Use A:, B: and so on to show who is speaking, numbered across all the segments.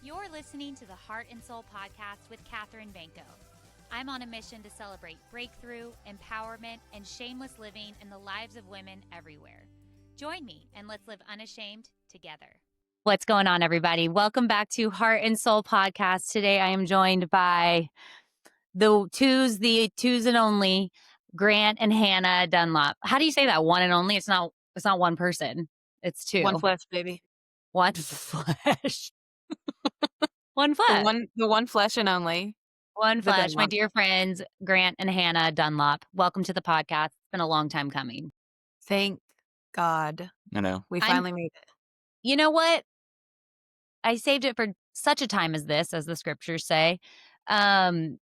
A: You're listening to the Heart and Soul podcast with Kathryn. I'm on a mission to celebrate breakthrough, empowerment, and shameless living in the lives of women everywhere. Join me and let's live unashamed together. What's going on, everybody? Welcome back to Heart and Soul podcast. Today I am joined by the twos and only Grant and Hannah Dunlop. How do you say that? One and only? It's not one person. It's two.
B: One flesh, baby.
A: One flesh. One flesh.
B: The one flesh and only.
A: One flesh. My dear friends, Grant and Hannah Dunlop. Welcome to the podcast. It's been a long time coming.
B: Thank God.
C: I know.
B: We finally made it.
A: You know what? I saved it for such a time as this, as the scriptures say. The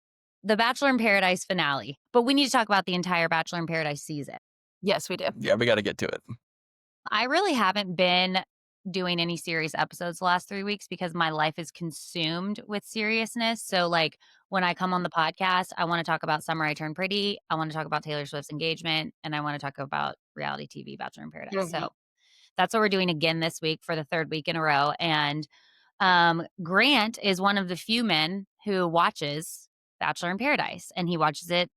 A: Bachelor in Paradise finale. But we need to talk about the entire Bachelor in Paradise season.
B: Yes, we do.
C: Yeah, we got to get to it.
A: I really haven't been doing any serious episodes the last 3 weeks because my life is consumed with seriousness. So like when I come on the podcast, I want to talk about Summer I Turned Pretty. I want to talk about Taylor Swift's engagement, and I want to talk about reality TV Bachelor in Paradise.
B: Mm-hmm.
A: So that's what we're doing again this week for the third week in a row. And Grant is one of the few men who watches Bachelor in Paradise, and he watches it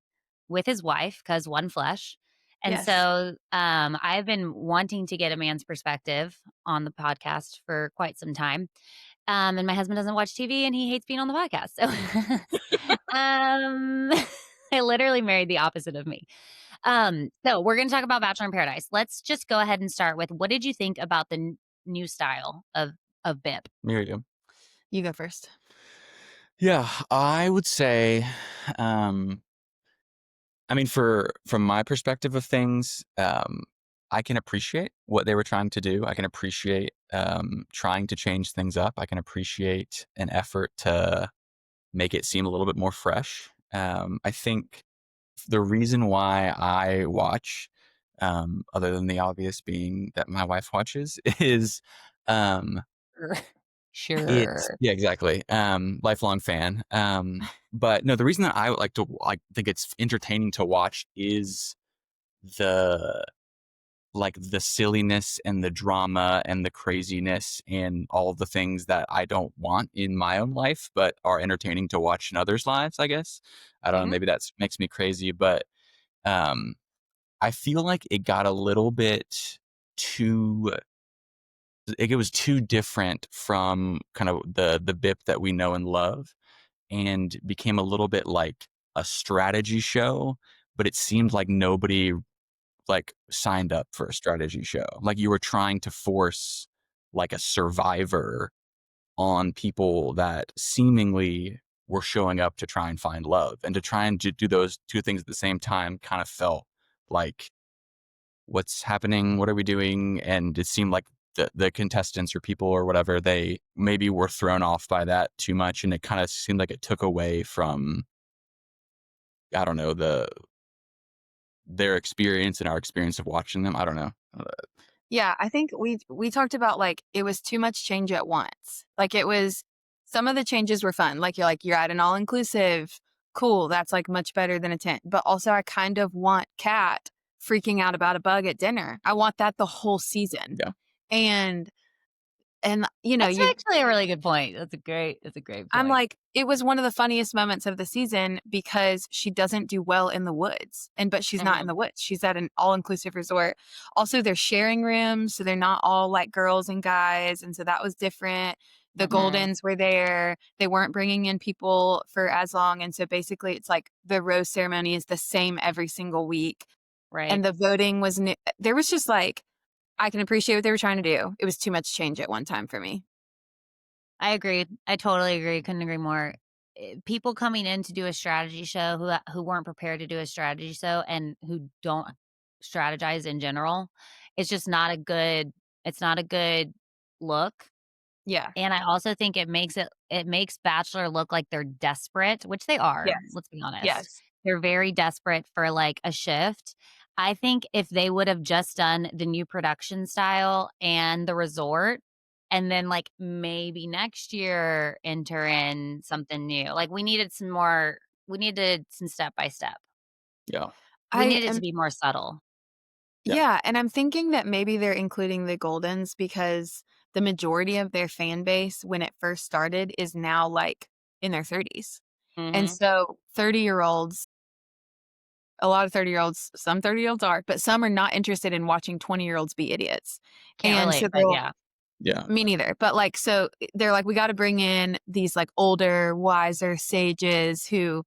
A: with his wife because one flesh. And
B: Yes.
A: so I've been wanting to get a man's perspective on the podcast for quite some time. And my husband doesn't watch TV and he hates being on the podcast. So I literally married the opposite of me. So we're going to talk about Bachelor in Paradise. Let's just go ahead and start with, what did you think about the new style of BIP?
C: Miriam.
B: You go first.
C: Yeah, I would say, from my perspective of things, I can appreciate what they were trying to do. I can appreciate trying to change things up. I can appreciate an effort to make it seem a little bit more fresh. I think the reason why I watch, other than the obvious being that my wife watches, is
A: Sure.
C: yeah, exactly. Lifelong fan. But no, the reason that I would think it's entertaining to watch is the silliness and the drama and the craziness and all of the things that I don't want in my own life, but are entertaining to watch in others' lives, I guess. I don't know, maybe that makes me crazy, but I feel like it got a little bit too, it was too different from kind of the BIP that we know and love, and became a little bit like a strategy show, but it seemed like nobody signed up for a strategy show. Like you were trying to force like a Survivor on people that seemingly were showing up to try and find love, and to try and do those two things at the same time kind of felt like, what's happening? What are we doing? And it seemed like the contestants or people or whatever, they maybe were thrown off by that too much. And it kind of seemed like it took away from, I don't know, their experience and our experience of watching them. I don't know.
B: Yeah, I think we talked about like it was too much change at once. Like it was, some of the changes were fun. Like you're at an all-inclusive. Cool. That's like much better than a tent. But also I kind of want Kat freaking out about a bug at dinner. I want that the whole season.
C: Yeah.
B: And
A: That's actually a really good point. That's a great point.
B: I'm like, it was one of the funniest moments of the season because she doesn't do well in the woods. But she's not in the woods. She's at an all-inclusive resort. Also, they're sharing rooms, so they're not all like girls and guys. And so that was different. The Goldens were there. They weren't bringing in people for as long. And so basically it's like the rose ceremony is the same every single week.
A: Right.
B: And the voting was new. There was just like, I can appreciate what they were trying to do. It was too much change at one time for me.
A: I agree. I totally agree. Couldn't agree more. People coming in to do a strategy show who weren't prepared to do a strategy show and who don't strategize in general, it's just not a good look.
B: Yeah.
A: And I also think it makes Bachelor look like they're desperate, which they are.
B: Yes.
A: Let's be honest.
B: Yes.
A: They're very desperate for like a shift. I think if they would have just done the new production style and the resort, and then like maybe next year enter in something new. Like we needed some step by step.
C: Yeah.
A: We needed it to be more subtle.
B: Yeah. And I'm thinking that maybe they're including the Goldens because the majority of their fan base when it first started is now like in their 30s. And so 30-year-olds, a lot of 30-year-olds, some 30-year-olds are, but some are not interested in watching 20-year-olds be idiots.
A: Can't
B: And so
A: relate, but yeah.
C: Yeah.
B: me neither. But like, so they're like, we got to bring in these like older, wiser sages who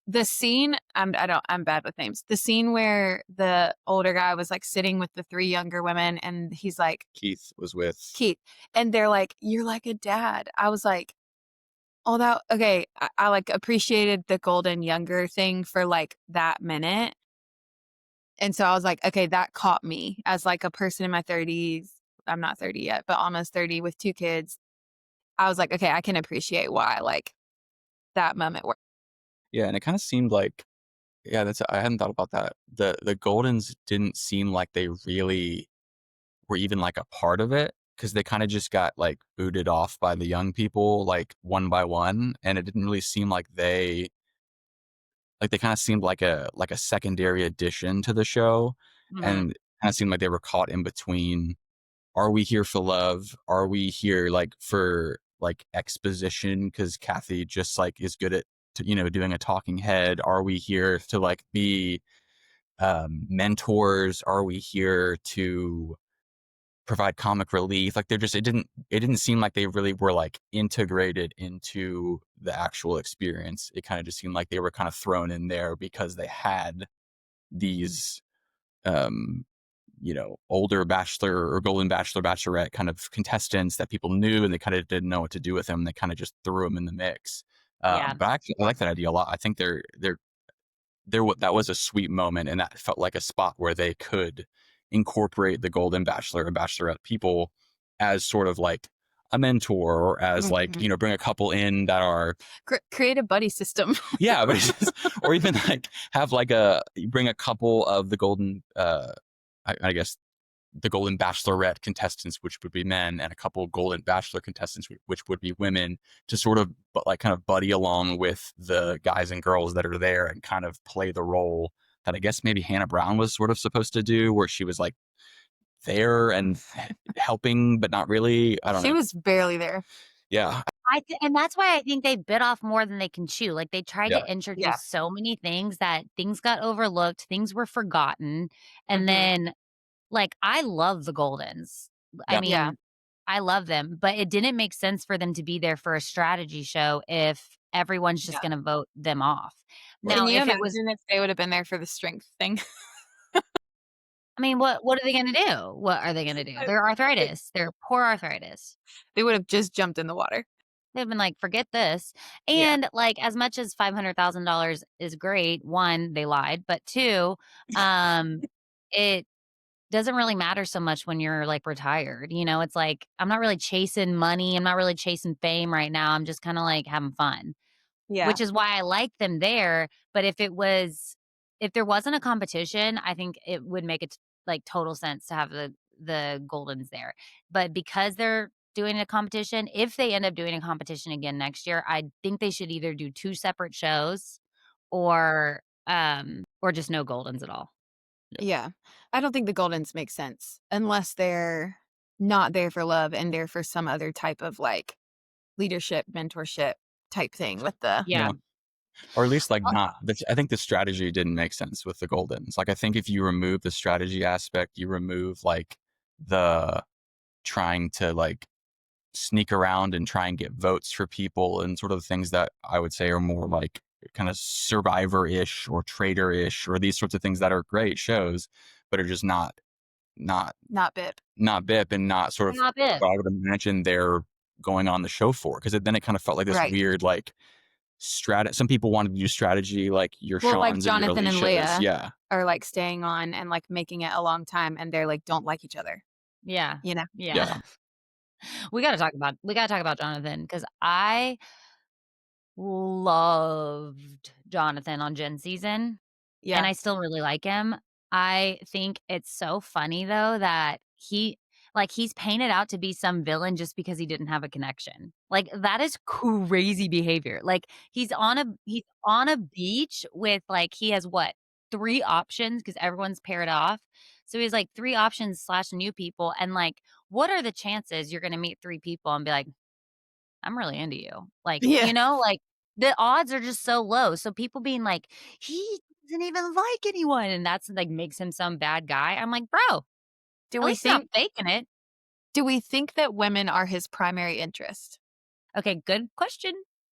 B: the scene, I'm bad with names. The scene where the older guy was like sitting with the 3 younger women and he's like,
C: Keith was with
B: Keith, and they're like, you're like a dad. I was like, oh, that, okay. I like appreciated the golden younger thing for like that minute. And so I was like, okay, that caught me as like a person in my 30s. I'm not 30 yet, but almost 30 with 2 kids. I was like, okay, I can appreciate why like that moment worked.
C: Yeah, and it kind of seemed like, yeah, I hadn't thought about that. The Goldens didn't seem like they really were even like a part of it, because they kind of just got like booted off by the young people like one by one, and it didn't really seem like they kind of seemed like a secondary addition to the show, and kind of seemed like they were caught in between. Are we here for love? Are we here like for like exposition because Kathy just like is good at doing a talking head? Are we here to like be mentors? Are we here to provide comic relief? Like it didn't seem like they really were like integrated into the actual experience. It kind of just seemed like they were kind of thrown in there because they had these older Bachelor or Golden Bachelor, Bachelorette kind of contestants that people knew, and they kind of didn't know what to do with them. They kind of just threw them in the mix.
A: Yeah.
C: But actually, I like that idea a lot. I think that was a sweet moment, and that felt like a spot where they could incorporate the Golden Bachelor and Bachelorette people as sort of like a mentor, or as like, bring a couple in that are
B: create a buddy system.
C: Yeah, but or even like have like bring a couple of the Golden, I guess the Golden Bachelorette contestants, which would be men, and a couple Golden Bachelor contestants, which would be women, to sort of like kind of buddy along with the guys and girls that are there and kind of play the role that I guess maybe Hannah Brown was sort of supposed to do, where she was like there and helping, but not really. I don't know.
B: She was barely there.
C: Yeah.
A: And that's why I think they bit off more than they can chew. Like they tried to introduce so many things that things got overlooked, things were forgotten. And then like, I love the Goldens. I mean, I love them, but it didn't make sense for them to be there for a strategy show if everyone's just going to vote them off.
B: Now,
A: Now,
B: can you
A: if
B: imagine
A: it was,
B: if they would have been there for the strength thing?
A: I mean, what are they going to do? What are they going to do? They're arthritis. They're poor arthritis.
B: They would have just jumped in the water.
A: They've been like, forget this. And like, as much as $500,000 is great, one, they lied, but two, it doesn't really matter so much when you're like retired. It's like, I'm not really chasing money. I'm not really chasing fame right now. I'm just kind of like having fun, which is why I like them there. But if there wasn't a competition, I think it would make it like total sense to have the Goldens there. But because they're doing a competition, if they end up doing a competition again next year, I think they should either do 2 separate shows or just no Goldens at all.
B: Yeah. I don't think the Goldens make sense unless they're not there for love and there for some other type of like leadership, mentorship type thing with the
C: Or at least like not. I think the strategy didn't make sense with the Goldens. Like I think if you remove the strategy aspect, you remove like the trying to like sneak around and try and get votes for people and sort of things that I would say are more like kind of Survivor-ish or Traitor-ish, or these sorts of things that are great shows, but are just not
B: BIP.
C: Not BIP, and not sort of
A: Not BIP.
C: what I would imagine they're going on the show for. Because then it kind of felt like this weird like some people wanted to do strategy, like your Sean's
B: like
C: and
B: Jonathan
C: your
B: and
C: shows.
B: Leah.
C: Yeah.
B: Are like staying on and like making it a long time, and they're like don't like each other.
A: Yeah.
B: Yeah.
A: We got to talk about Jonathan, because I loved Jonathan on Jen season.
B: Yeah.
A: And I still really like him. I think it's so funny though that he's painted out to be some villain just because he didn't have a connection. Like that is crazy behavior. Like he's on a beach with like, he has what, 3 options because everyone's paired off. So he has like 3 options / new people, and like what are the chances you're going to meet 3 people and be like, I'm really into you? Like,
B: Yeah.
A: you know, like the odds are just so low. So people being like, he doesn't even like anyone. And that's like makes him some bad guy. I'm like, bro,
B: Do
A: at
B: we
A: least not
B: think
A: faking it.
B: do we think that women are his primary interest?
A: Okay, good question.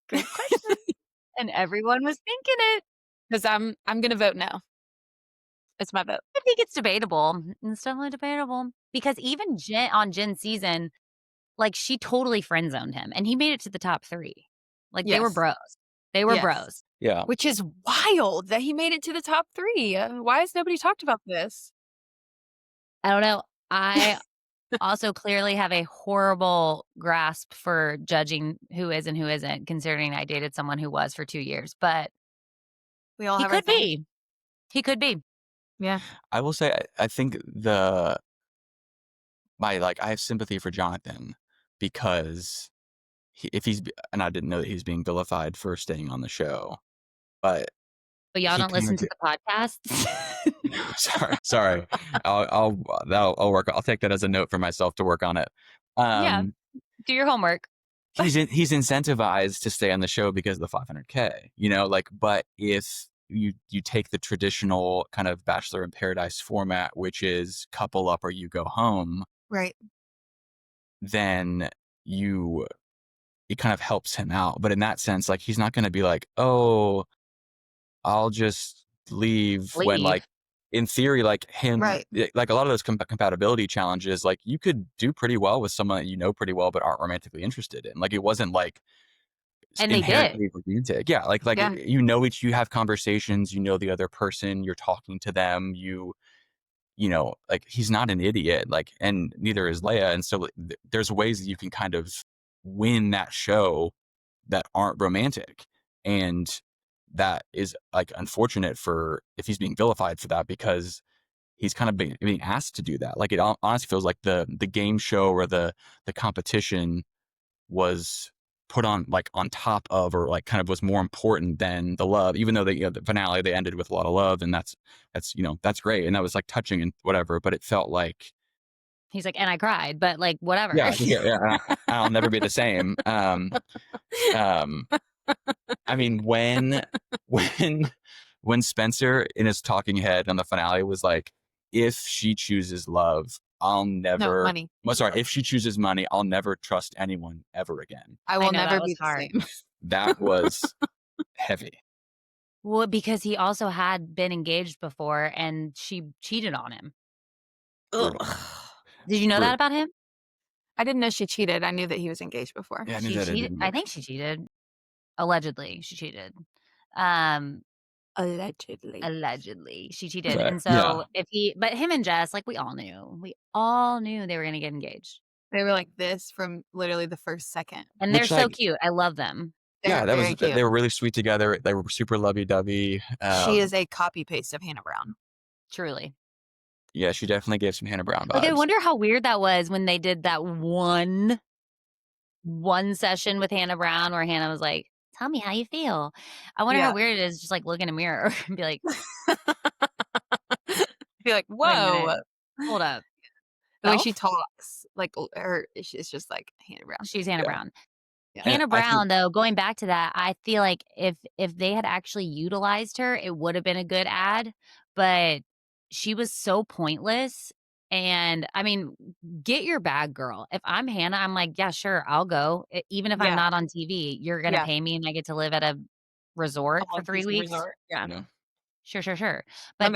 A: Good question. And everyone was thinking it.
B: Because I'm gonna vote no. It's my vote.
A: I think it's debatable. It's definitely debatable. Because even Jen's season, like she totally friend zoned him and he made it to the top 3. Like they were
B: Yes.
A: bros. They were
B: Yes.
A: bros.
C: Yeah.
B: Which is wild that he made it to the top 3. Why has nobody talked about this?
A: I don't know. I also clearly have a horrible grasp for judging who is and who isn't, considering I dated someone who was for 2 years. But
B: We all
A: he
B: have our
A: could
B: thing.
A: be. He could be.
B: Yeah.
C: I will say, I think I have sympathy for Jonathan because and I didn't know that he's being vilified for staying on the show, but
A: But y'all
C: he
A: don't listen to the podcasts?
C: sorry. I'll work. I'll take that as a note for myself to work on it.
A: Yeah. Do your homework.
C: He's incentivized to stay on the show because of the 500K, but if you take the traditional kind of Bachelor in Paradise format, which is couple up or you go home,
B: Right.
C: then it kind of helps him out. But in that sense, like, he's not going to be like, oh, I'll just leave when, like, in theory, like him,
B: Right.
C: like a lot of those compatibility challenges, like you could do pretty well with someone that you know pretty well but aren't romantically interested in. Like it wasn't like
A: And they did.
C: inherently romantic. Yeah, like
B: Yeah.
C: you have conversations, you know the other person, you're talking to them, like he's not an idiot, like, and neither is Leia. And so there's ways that you can kind of win that show that aren't romantic. And that is like unfortunate for if he's being vilified for that, because he's kind of being asked to do that. Like it honestly feels like the game show or the competition was put on like on top of, or like kind of was more important than the love, even though the finale, they ended with a lot of love, and that's great. And that was like touching and whatever, but it felt like,
A: He's like, and I cried, but like, whatever.
C: yeah, I'll never be the same. I mean, when Spencer in his talking head on the finale was like, if she chooses love, I'll never.
B: No, money.
C: Well, sorry, if she chooses money, I'll never trust anyone ever again.
B: I will
A: know,
B: never
A: that
B: be
A: was
B: the
A: hard.
B: same.
C: That was heavy.
A: Well, because he also had been engaged before and she cheated on him.
C: Brutal.
A: Did you know that about him?
B: I didn't know she cheated. I knew that he was engaged before.
C: Yeah, I knew
A: She
C: that it
A: cheated.
C: didn't
A: I
C: work.
A: think she cheated. Allegedly, she cheated. Allegedly, she cheated.
C: But,
A: and so but him and Jess, like we all knew they were gonna get engaged.
B: They were like this from literally the first second.
A: And they're so cute. I love them.
C: Yeah,
B: They're very cute.
C: they were really sweet together. They were super lovey-dovey.
B: She is a copy paste of Hannah Brown.
A: Truly.
C: Yeah, she definitely gave some Hannah Brown vibes.
A: Like I wonder how weird that was when they did that one session with Hannah Brown where Hannah was like, tell me how you feel. I wonder how weird it is just like look in a mirror and be like,
B: whoa.
A: wait a minute, hold up.
B: The way she talks, like it's just like Hannah Brown.
A: She's Hannah Brown.
B: Yeah.
A: Hannah Brown, though, going back to that, I feel like if they had actually utilized her, it would have been a good ad. But she was so pointless. And I mean, get your bag, girl. If I'm Hannah, I'm like, yeah, sure, I'll go. Even if I'm not on TV, you're going to pay me and I get to live at a resort for 3 weeks.
B: Yeah.
A: Sure. But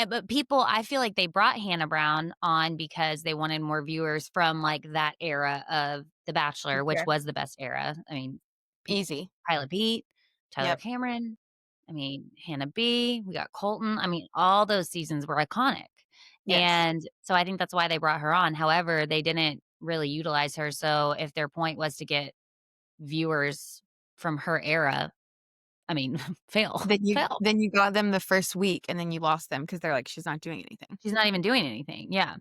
A: but people, I feel like they brought Hannah Brown on because they wanted more viewers from like that era of The Bachelor, which was the best era. I mean,
B: easy.
A: Pilot Pete, Tyler Cameron, I mean, Hannah B, we got Colton. I mean, all those seasons were iconic.
B: Yes.
A: And so I think that's why they brought her on. However, they didn't really utilize her. So if their point was to get viewers from her era, I mean, fail.
B: Then you got them the first week and then you lost them because they're like, she's not doing anything.
A: She's not even doing anything. Yeah.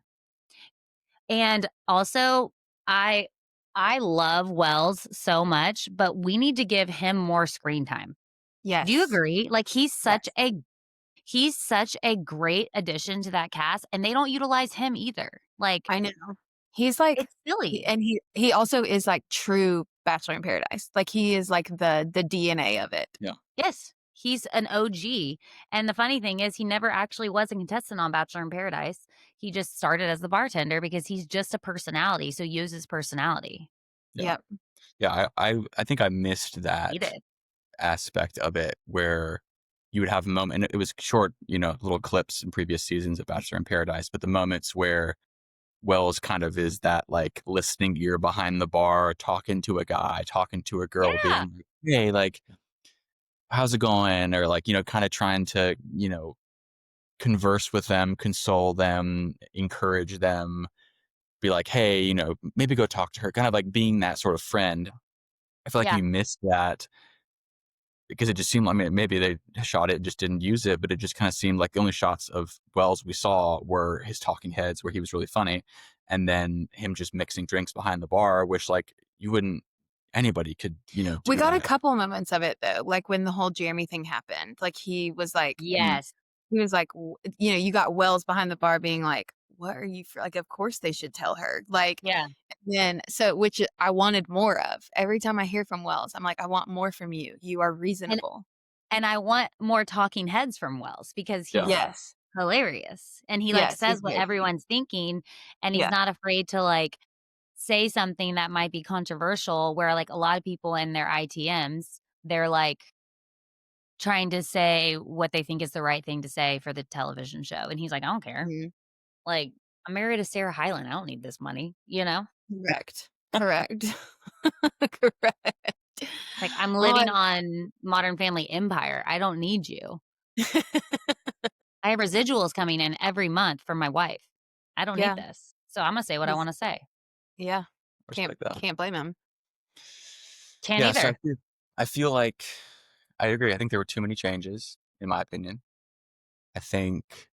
A: And also, I love Wells so much, but we need to give him more screen time.
B: Yes.
A: Do you agree? Like he's such a great addition to that cast, and they don't utilize him either. Like
B: I know. He's like,
A: It's silly.
B: and he also is like true Bachelor in Paradise. Like he is like the DNA of it.
C: Yeah.
A: Yes, he's an OG, and the funny thing is he never actually was a contestant on Bachelor in Paradise. He just started as the bartender because he's just a personality, so use his personality.
C: Yeah.
B: Yep.
C: Yeah. I think I missed
A: He
C: that
A: did.
C: aspect of it where you would have a moment, and it was short, little clips in previous seasons of Bachelor in Paradise, but the moments where Wells kind of is that like listening ear behind the bar, talking to a guy, talking to a girl,
A: Yeah,
C: being like, hey, like, how's it going? Or like, kind of trying to, converse with them, console them, encourage them, be like, hey, maybe go talk to her, kind of like being that sort of friend. I feel like
A: yeah,
C: you missed that because it just seemed like, I mean, maybe they shot it, just didn't use it, but it just kind of seemed like the only shots of Wells we saw were his talking heads where he was really funny. And then him just mixing drinks behind the bar, which like anybody could,
B: We
C: do
B: got a
C: that.
B: couple moments of it though, like when the whole Jeremy thing happened. Like
C: Mm,
A: yes,
B: he was like, you got Wells behind the bar being like, "What are you like? Of course they should tell her." Like,
A: yeah,
B: then so which I wanted more of. Every time I hear from Wells, I'm like, I want more from you. You are
A: and
B: reasonable.
A: I want more talking heads from Wells because
C: yeah.
A: he's
B: Yes.
A: hilarious, and he, like,
B: Yes, he's
A: says what
B: very funny.
A: everyone's thinking, and he's
B: Yeah.
A: not afraid to, like, say something that might be controversial where, like, a lot of people in their ITMs, they're, like, trying to say what they think is the right thing to say for the television show, and he's like, "I don't care.
B: Mhm.
A: Like, I'm married to Sarah Hyland. I don't need this money," you know?
B: Correct. Correct. Correct.
A: Like, "I'm
B: Oh,
A: living on Modern Family Empire. I don't need you. I have residuals coming in every month from my wife. I don't need
B: yeah.
A: this. So I'm gonna say what I
B: He's
A: wanna say."
B: yeah. Can't
C: Respect that.
B: can't blame him.
A: Can't
C: Yeah. So
A: either.
C: I feel like I agree. I think there were too many changes, in my opinion. I think,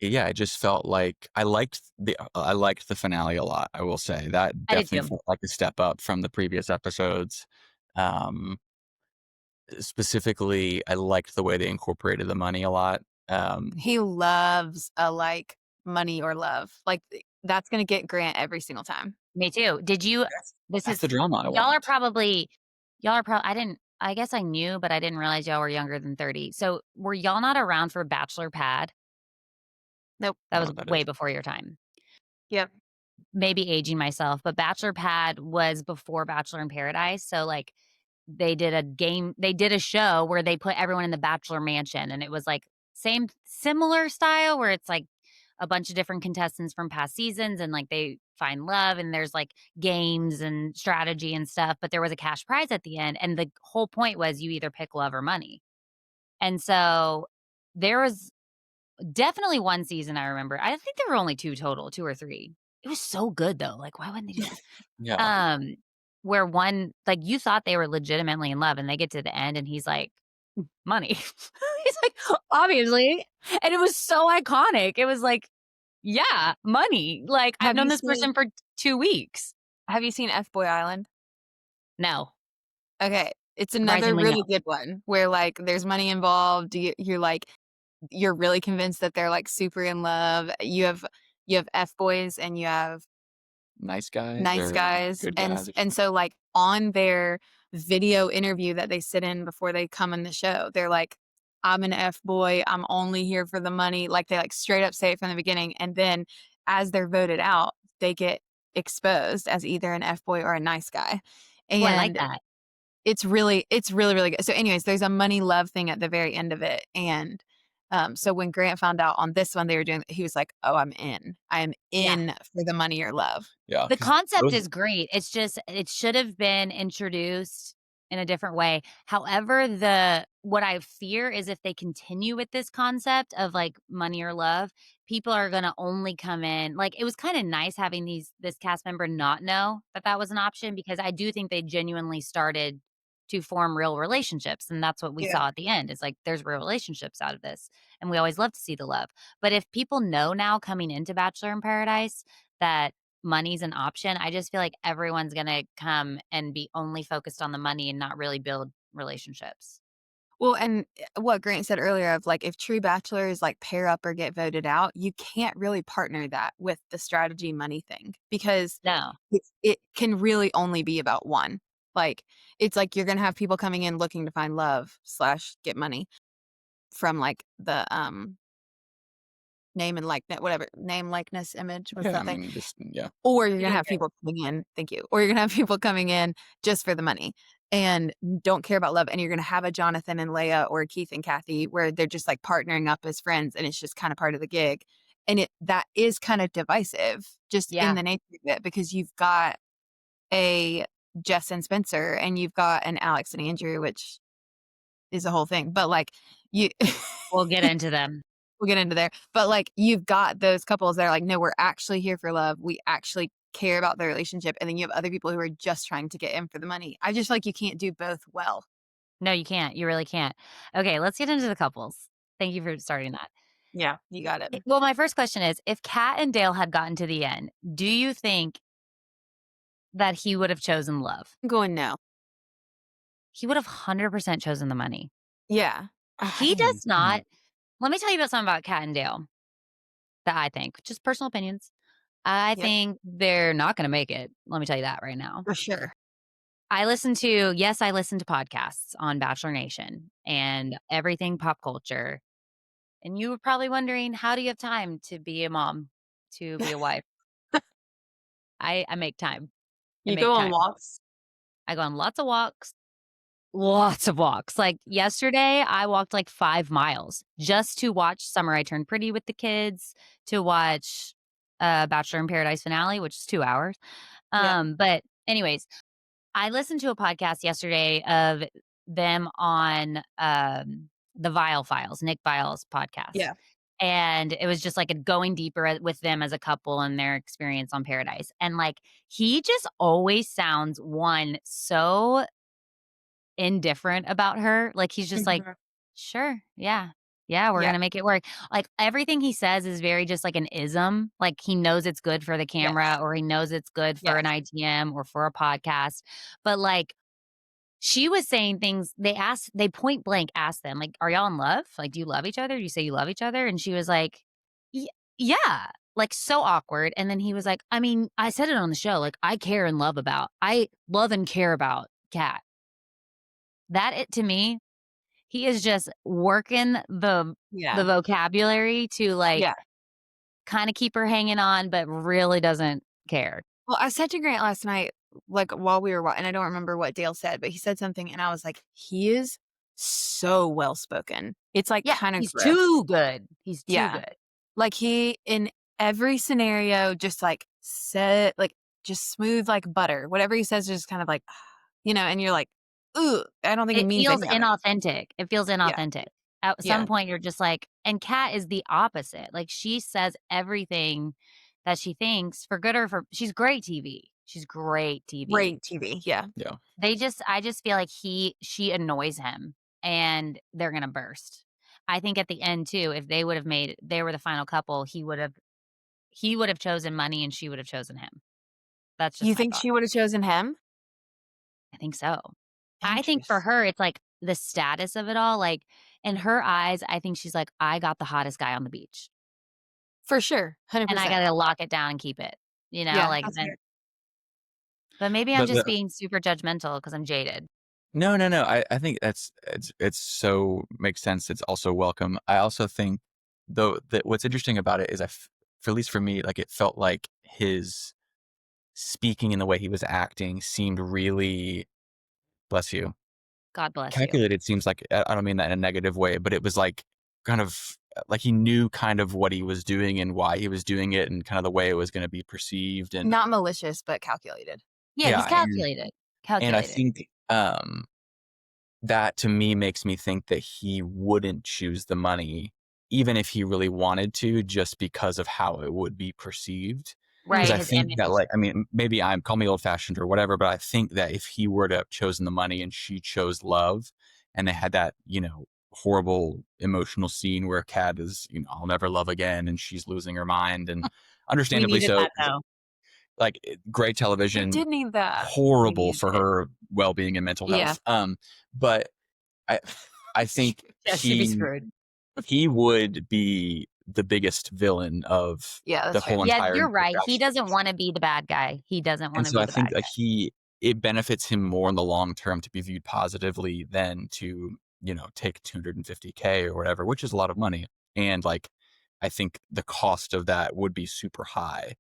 C: yeah, it just felt like I liked the finale a lot. I will say that
A: I did
C: definitely
A: too.
C: felt like a step up from the previous episodes. Um, Specifically, I liked the way they incorporated the money a lot.
B: He loves a like money or love. Like that's gonna get Grant every single time.
A: Me too. Did you
C: That's
A: this
C: that's
A: is
C: the drama I
A: y'all are
C: want.
A: probably I didn't I guess I knew, but I didn't realize y'all were younger than 30. So, were y'all not around for Bachelor Pad?
B: Nope.
A: That
C: I don't know
A: was
C: what that
A: way
C: is.
A: before your time.
B: Yep.
A: Maybe aging myself, but Bachelor Pad was before Bachelor in Paradise, so, like, they did a show where they put everyone in the bachelor mansion, and it was, like, similar style where it's, like, a bunch of different contestants from past seasons, and, like, they find love, and there's, like, games and strategy and stuff, but there was a cash prize at the end, and the whole point was you either pick love or money. And so, there was definitely one season I remember. I think there were only 2 total, 2 or 3. It was so good though, like, why wouldn't they do that?
C: Yeah,
A: Um, where one like, you thought they were legitimately in love, and they get to the end, and he's like, "Money." He's like, "Obviously." And it was so iconic. It was like, "Yeah, money." Like, I've
B: Have
A: known
B: you
A: this
B: seen
A: person for 2 weeks.
B: F Boy Island?
A: No,
B: Okay. It's another
A: surprisingly,
B: really
A: no.
B: good one where like there's money involved. You're like you're really convinced that they're like super in love. You have F boys and you have
C: nice guys
B: nice
C: or
B: guys,
C: good
B: and
C: guys or
B: and
C: something.
B: so like on their video interview that they sit in before they come in the show, they're like, "I'm an F boy. I'm only here for the money." Like they like straight up say it from the beginning, and then as they're voted out, they get exposed as either an F boy or a nice guy,
A: Oh, I like
B: and
A: that.
B: it's really, really good. So anyways, there's a money love thing at the very end of it. And so when Grant found out on this one they were doing, he was like, "Oh, I'm in. I am
A: Yeah.
B: in for the money or love."
C: Yeah,
A: The
C: because
A: concept
C: those
A: is great. It's just it should have been introduced in a different way. However, the what I fear is if they continue with this concept of, like, money or love, people are gonna only come in like, it was kinda nice having this cast member not know that that was an option because I do think they genuinely started to form real relationships, and that's what we
B: Yeah.
A: saw at the end, is, like, there's real relationships out of this, and we always love to see the love. But if people know now coming into Bachelor in Paradise that money's an option, I just feel like everyone's gonna come and be only focused on the money and not really build relationships.
B: Well, and what Grant said earlier of like if true bachelors like pair up or get voted out, you can't really partner that with the strategy money thing because
A: No.
B: it can really only be about one. Like it's like you're gonna have people coming in looking to find love / get money from like the name and likeness, whatever name, likeness, image, what's
C: Yeah,
B: that
C: I
B: thing?
C: mean, just yeah.
B: Or you're gonna
A: Doing
B: have
A: great.
B: people coming in, thank you. Or you're gonna have people coming in just for the money and don't care about love. And you're gonna have a Jonathan and Leia or a Keith and Kathy where they're just like partnering up as friends and it's just kind of part of the gig. And that is kind of divisive just in
A: Yeah.
B: the nature of it because you've got a Jess and Spencer and you've got an Alex and Andrew, which is a whole thing. But like you
A: We'll get into them.
B: we'll get into there. But like you've got those couples that are like, no, we're actually here for love. We actually care about the relationship. And then you have other people who are just trying to get in for the money. I just feel like you can't do both well.
A: No, you can't. You really can't. Okay, let's get into the couples. Thank you for starting that.
B: Yeah, you got it.
A: Well, my first question is, if Kat and Dale had gotten to the end, do you think that he would have chosen love?
B: I'm going no.
A: He would have 100% chosen the money.
B: Yeah.
A: He does not. Let me tell you about something about Kat and Dale that I think, just personal opinions. I
B: Yep.
A: think they're not going to make it. Let me tell you that right now.
B: For sure.
A: I listen to podcasts on Bachelor Nation and everything pop culture. And you were probably wondering, how do you have time to be a mom, to be a wife? I make time. I
B: You
A: make
B: go on
A: time.
B: walks.
A: I go on lots of walks. Lots of walks. Like yesterday, I walked like 5 miles just to watch Summer I Turned Pretty with the kids, to watch Bachelor in Paradise finale, which is 2 hours.
B: Yep.
A: But anyways, I listened to a podcast yesterday of them on the Vile Files, Nick Vile's podcast.
B: Yeah.
A: And it was just like going deeper with them as a couple and their experience on Paradise. And like he just always sounds so indifferent about her. Like he's just like,
B: Mhm.
A: sure, yeah. Yeah, we're
B: Yeah.
A: gonna make it work. Like everything he says is very just like an ism. Like he knows it's good for the camera or he knows it's good for
B: Yeah.
A: an ITM or for a podcast. But like she was saying things, they point blank asked them, like, are y'all in love? Like, do you love each other? Do you say you love each other? And she was like, yeah. Like so awkward. And then he was like, I mean, I said it on the show. Like, I love and care about Kat. To me, he is just working the vocabulary to like
B: Yeah.
A: kind of keep her hanging on, but really doesn't care.
B: Well, I said to Grant last night, like while we were and I don't remember what Dale said, but he said something and I was like, he is so well spoken. It's like
A: Yeah,
B: kind of
A: he's
B: gross.
A: too good. He's too
B: Yeah.
A: good.
B: Like he in every scenario just like said like just smooth like butter. Whatever he says is just kind of like and you're like, ooh, I don't think he
A: It
B: means
A: feels
B: any of it.
A: inauthentic. It feels
B: Yeah.
A: inauthentic. At
B: Yeah.
A: some point, you're just like, and Kat is the opposite. Like she says everything that she thinks for good or for. She's great TV. She's great TV.
B: Great TV. Yeah.
C: Yeah.
A: I just feel like she annoys him, and they're gonna burst. I think at the end too, if they were the final couple, he would have chosen money, and she would have chosen him. That's just
B: You
A: my
B: think
A: thought.
B: she would have chosen him?
A: I think so. I think for her, it's like the status of it all. Like in her eyes, I think she's like, I got the hottest guy on the beach.
B: For sure. 100%.
A: And I got to lock it down and keep it,
B: Yeah,
A: like
B: that's
A: then.
B: fair.
A: But maybe I'm
C: But
A: just being super judgmental because I'm jaded.
C: No. I think it's so makes sense. It's also welcome. I also think though that what's interesting about it is for at least for me, like it felt like his speaking and the way he was acting seemed really, bless you,
A: God bless you.
C: calculated. Seems like I don't mean that in a negative way, but it was like kind of like he knew kind of what he was doing and why he was doing it and kind of the way it was going to be perceived and
B: Not malicious, but calculated.
A: Yeah, he's
C: yeah,
A: calculated.
C: and I think that to me makes me think that he wouldn't choose the money even if he really wanted to, just because of how it would be perceived.
A: Right.
C: Because I
A: his
C: think
A: image.
C: that, like, I mean, maybe call me old fashioned or whatever, but I think that if he were to have chosen the money and she chose love, and they had that, horrible emotional scene where Kat is, I'll never love again, and she's losing her mind, and
A: We
C: understandably
A: needed
C: so,
A: that though.
C: like great
B: We
C: television,
B: did need that.
C: horrible
B: needed
C: for
B: it.
C: her well being and mental
B: Yeah.
C: health. But I I think
B: Yeah, she'd be screwed.
C: he would be the biggest villain of
B: Yeah,
C: the
B: that's fair.
C: whole
A: Yeah,
C: entire
A: you're right. He
C: Bachelor
A: doesn't
C: season.
A: want to be the bad guy. He doesn't want
C: And
A: to
C: so
A: be
C: I
A: the bad
C: think like
A: guy.
C: it benefits him more in the long term to be viewed positively than to, take 250K or whatever, which is a lot of money. And like, I think the cost of that would be super high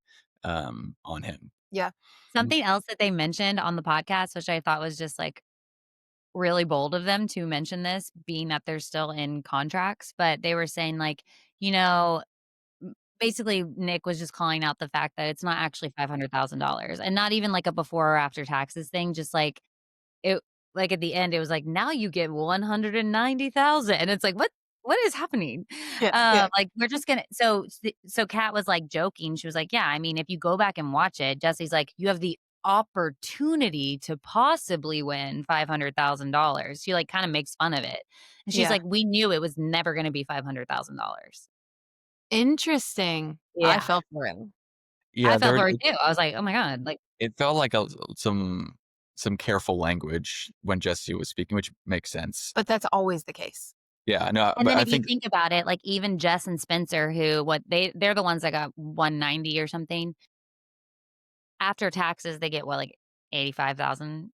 C: on him.
B: Yeah.
A: Something else that they mentioned on the podcast, which I thought was just like really bold of them to mention this, being that they're still in contracts, but they were saying like, you know, basically Nick was just calling out the fact that it's not actually $500,000 and not even like a before or after taxes thing, just like it like at the end it was like, now you get 190,000 and it's like, what is happening?
B: Yeah, yeah.
A: Like we're just gonna so Kat was like joking. She was like, yeah, I mean, if you go back and watch it, Jesse's like, you have the opportunity to possibly win $500,000. She like kind of makes fun of it. And she's
B: Yeah.
A: like, we knew it was never gonna be $500,000.
B: Interesting. I
A: Yeah.
B: fell for it.
C: Yeah,
A: I felt for it too. I was like, "Oh my god," like
C: it felt like some careful language when Jesse was speaking, which makes sense.
B: But that's always the case.
C: Yeah, no,
A: and
C: but
A: then
C: I
A: if you
C: think
A: think about it, like even Jess and Spencer who they're the ones that got 190 or something. After taxes, they get what, like 85,000,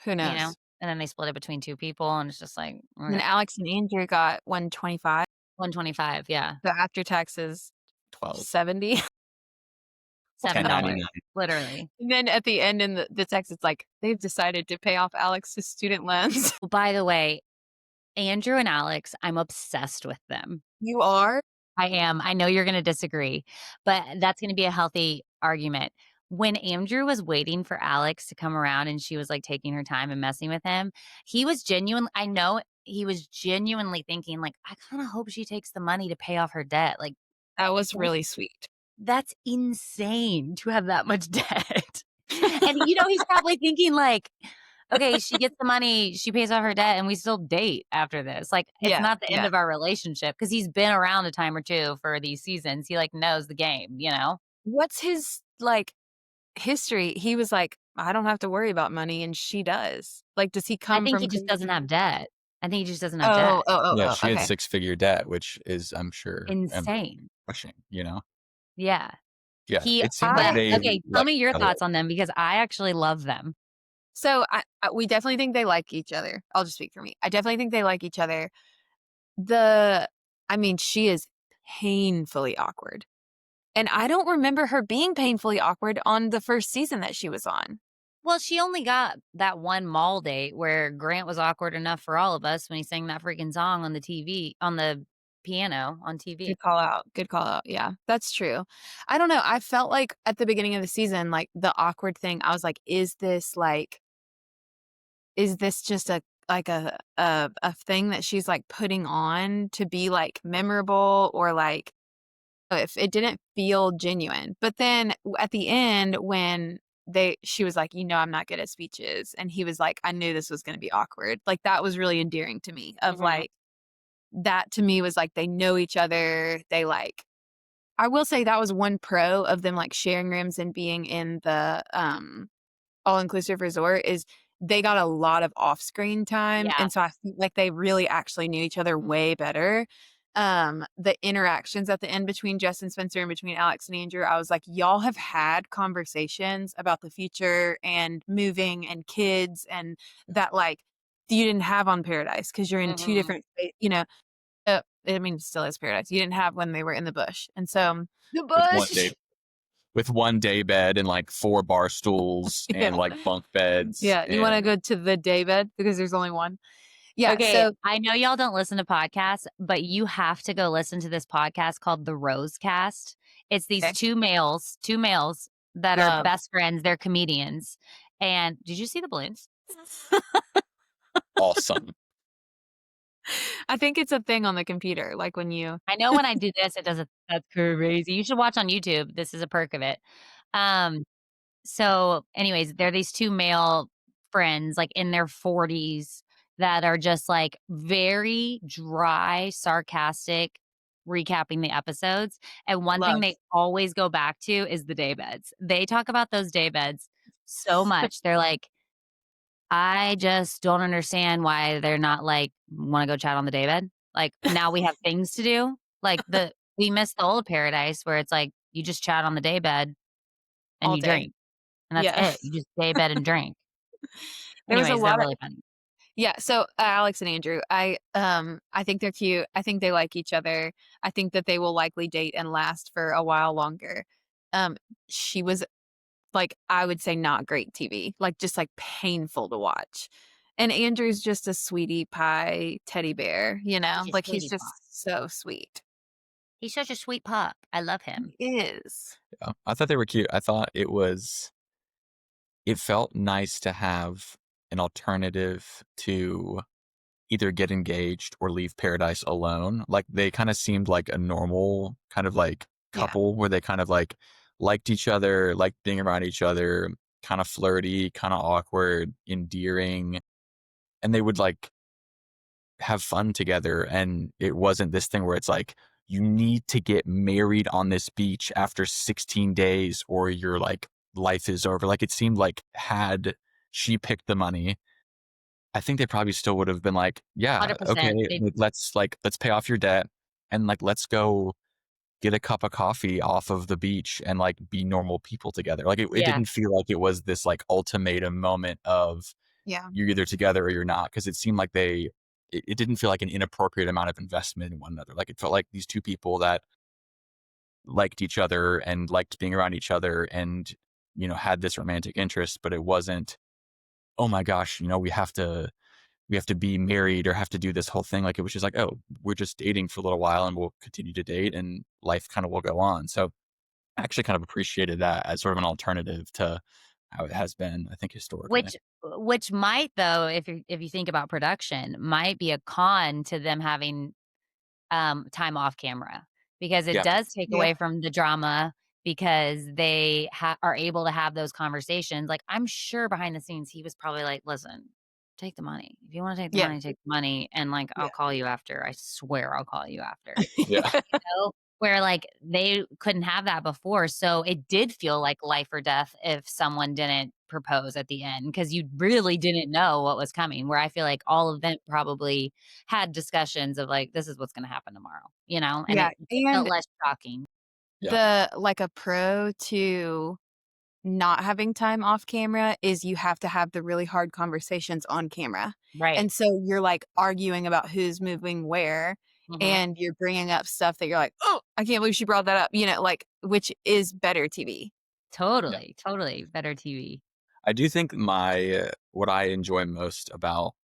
B: Who
A: you know?
B: knows?
A: And then they split it between 2 people and it's just like,
B: And then
A: okay,
B: Alex and Andrew got 125.
A: 125, yeah,
B: So after taxes,
C: 12,
B: 70.
A: $7,
C: 1099.
A: literally.
B: And then at the end in the text, it's like, they've decided to pay off Alex's student loans.
A: Well, by the way, Andrew and Alex, I'm obsessed with them.
B: You are?
A: I am. I know you're gonna disagree, but that's gonna be a healthy argument. When Andrew was waiting for Alex to come around and she was, like, taking her time and messing with him, he was I know he was genuinely thinking, like, "I kinda hope she takes the money to pay off her debt." Like,
B: That was
A: that's
B: really sweet.
A: that's insane to have that much debt. And, he's probably thinking, like, "Okay, she gets the money, she pays off her debt, and we still date after this." Like, it's
B: Yeah,
A: not the end
B: yeah.
A: of our relationship because he's been around a time or 2 for these seasons. He, like, knows the game, you know?
B: What's his, history? He was like, "I don't have to worry about money," and she does. Like, does he
A: I
B: come
A: think
B: from
A: he just doesn't have debt. I think he just doesn't have debt.
C: Yeah, she had
B: Okay.
C: 6-figure debt, which is, I'm sure,
A: Insane.
C: pushing,
A: Yeah.
C: Yeah, it seemed like
B: But
C: they
A: Okay, tell
C: let
A: me your
C: go.
A: thoughts on them because I actually love them.
B: So we definitely think they like each other. I'll just speak for me. I definitely think they like each other. I mean, she is painfully awkward. And I don't remember her being painfully awkward on the first season that she was on.
A: Well, she only got that one mall date where Grant was awkward enough for all of us when he sang that freaking song on the TV, on the piano on TV.
B: Good call out. Good call out. Yeah, that's true. I don't know. I felt like at the beginning of the season, like the awkward thing, I was like, is this just a thing that she's like putting on to be like memorable or like if it didn't feel genuine. But then at the end when she was like, I'm not good at speeches, and he was like, I knew this was going to be awkward. Like that was really endearing to me of
A: Mhm.
B: like that to me was like they know each other. They like I will say that was one pro of them like sharing rooms and being in the all-inclusive resort is they got a lot of off-screen time,
A: Yeah.
B: and so I feel like they really actually knew each other way better. The interactions at the end between Jess and Spencer and between Alex and Andrew, I was like, y'all have had conversations about the future and moving and kids and that like you didn't have on Paradise because you're in two
A: Mhm.
B: different, I mean, it still is Paradise. You didn't have when they were in the bush, and so the
C: with one
B: bush.
C: day with one day bed and like 4 bar stools and
B: Yeah.
C: like bunk beds
B: Yeah, you wanna
C: and
B: go to the daybed because there's only one? Yeah,
A: Okay,
B: so
A: I know y'all don't listen to podcasts, but you have to go listen to this podcast called The Rose Cast. It's these
B: okay,
A: 2 males that are
B: love.
A: best friends, they're comedians. And did you see the balloons?
C: awesome.
B: I think it's a thing on the computer, like when you
A: I know when I do this, it does it that's crazy. You should watch on YouTube. This is a perk of it. Um, so anyways, there are these 2 male friends, like, in their 40s that are just, like, very dry, sarcastic, recapping the episodes, and one thing
B: love.
A: they always go back to is the day beds. They talk about those day beds so much. They're like,
D: I just don't understand why they're not like, "Wanna go chat on the daybed?" Like, now we have things to do. Like, we miss the old paradise where it's like, you just chat on the daybed and
B: all
D: you
B: day.
D: drink, and that's
B: Yeah.
D: it. You just daybed and drink.
B: There was a
D: Anyways, they're
B: lot of
D: really funny.
B: yeah, so, Alex and Andrew, I think they're cute. I think they like each other. I think that they will likely date and last for a while longer. Um, she was, like, I would say not great TV, like, just, like, painful to watch. And Andrew's just a sweetie pie teddy bear, you know?
D: He's a
B: Like, he's
D: sweetie pie.
B: just so sweet.
D: He's such a sweet pup. I love him.
B: He is.
C: Yeah, I thought they were cute. I thought it felt nice to have an alternative to either get engaged or leave paradise alone. Like, they kinda seemed like a normal kind of, like,
B: Yeah.
C: couple where they kind of, like, liked each other, liked being around each other, kinda flirty, kinda awkward, endearing, and they would, like, have fun together, and it wasn't this thing where it's like, "You need to get married on this beach after 16 days or your, like, life is over." Like, it seemed like had she picked the money, I think they probably still would have been like, "Yeah, okay,
D: 100%. They
C: let's pay off your debt and, like, let's go get a cup of coffee off of the beach and, like, be normal people together." Like, it
D: Yeah,
C: didn't feel like it was this, like, ultimatum moment of
B: Yeah.
C: you're either together or you're not, because it seemed like it didn't feel like an inappropriate amount of investment in one another. Like, it felt like these two people that liked each other and liked being around each other and, had this romantic interest, but it wasn't, "Oh my gosh, we have to be married or have to do this whole thing." Like, it was just like, "Oh, we're just dating for a little while and we'll continue to date and life kind of will go on." So I actually kind of appreciated that as sort of an alternative to how it has been, I think, historically.
D: which might though, if you think about production, might be a con to them having time off camera because it
C: Yeah.
D: does take
B: Yeah.
D: away from the drama because they are able to have those conversations. Like, I'm sure behind the scenes, he was probably like, listen, take the money. If you want to
B: Yeah.
D: take the money. And like,
B: Yeah.
D: I'll call you after. I swear I'll call you after.
C: Yeah.
D: Know? Where, like, they couldn't have that before, so it did feel like life or death if someone didn't propose at the end because you really didn't know what was coming, where I feel like all of them probably had discussions of, like, "This is what's gonna happen tomorrow," you know? And
B: Yeah,
D: it felt
B: and
D: less shocking.
C: Yeah.
B: a pro to not having time off camera is you have to have the really hard conversations on camera.
D: Right.
B: And so you're, like, arguing about who's moving where,
D: Mhm.
B: and you're bringing up stuff that you're like, "Oh, I can't believe she brought that up," like, which is better TV.
C: Yeah.
D: Totally, totally better TV.
C: I do think what I enjoy most about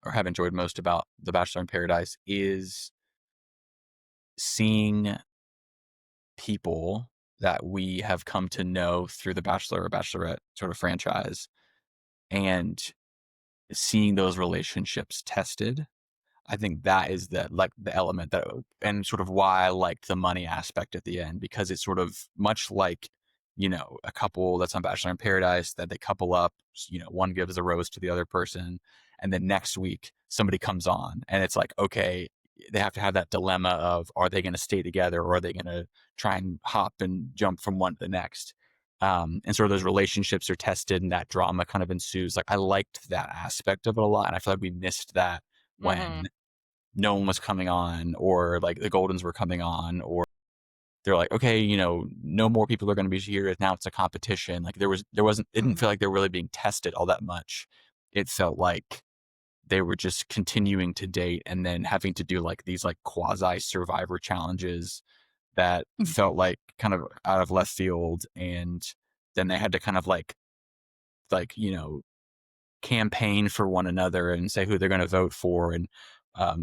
C: or have enjoyed most about The Bachelor in Paradise is seeing people that we have come to know through the Bachelor or Bachelorette sort of franchise and seeing those relationships tested. I think that is the element that and sort of why I liked the money aspect at the end, because it's sort of much like, a couple that's on Bachelor in Paradise that they couple up, one gives a rose to the other person, and then next week somebody comes on and it's like, okay, they have to have that dilemma of, are they going to stay together or are they going to try and hop and jump from one to the next? And sort of those relationships are tested and that drama kind of ensues. Like, I liked that aspect of it a lot. And I feel like we missed that when
D: Mhm.
C: no one was coming on, or like the Goldens were coming on, or they're like, okay, no more people are going to be here. Now it's a competition. Like, it didn't
B: Mhm.
C: feel like they were really being tested all that much. It felt like they were just continuing to date and then having to do like these like quasi survivor challenges that felt like kind of out of left field. And then they had to kind of like, campaign for one another and say who they're going to vote for. And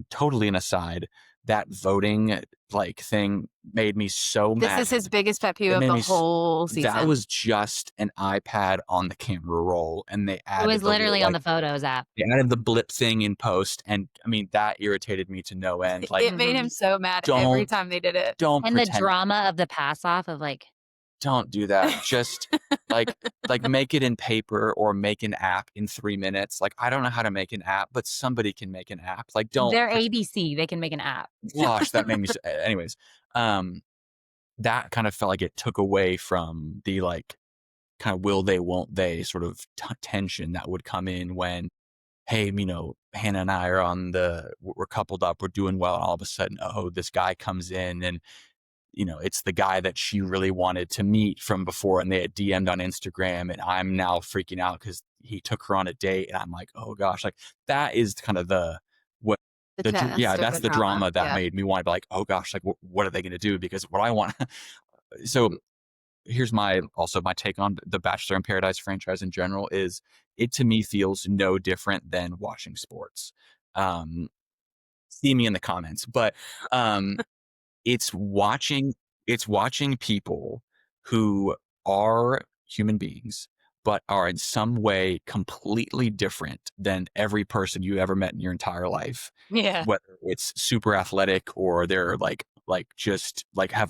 C: totally an aside, that voting like thing made me so
B: This is
C: mad.
B: his biggest pet peeve
C: It
B: of
C: made
B: the
C: me
B: whole
C: that
B: season.
C: was just an iPad on the camera roll, and they
D: It was
C: added the little
D: literally on
C: like
D: the Photos app.
C: they added the blip thing in post, and I mean that irritated me to no end. Like,
B: It made him
D: Mhm.
B: so mad every
C: don't
B: time they did it.
C: don't
D: And the
C: pretend,
D: drama of the pass off of, like,
C: don't do that. Just like make it in paper or make an app in 3 minutes. Like, I don't know how to make an app, but somebody can make an app. Like, don't
D: they're ABC, they can make an app.
C: gosh, that made me anyways. Um that kind of felt like it took away from the like kind of will they, won't they sort of tension that would come in when, hey, Hannah and I we're coupled up, we're doing well. And all of a sudden, oh, this guy comes in and, it's the guy that she really wanted to meet from before. And they had DM'd on Instagram, and I'm now freaking out because he took her on a date. And I'm like, oh gosh, like that is kind of that's the drama that made me want to be like, oh gosh, like what are they going to do? Because what I want. So here's my take on the Bachelor in Paradise franchise in general is it to me feels no different than watching sports. See me in the comments, but it's watching people who are human beings, but are in some way completely different than every person you ever met in your entire life.
D: Yeah.
C: Whether it's super athletic or they're like just like have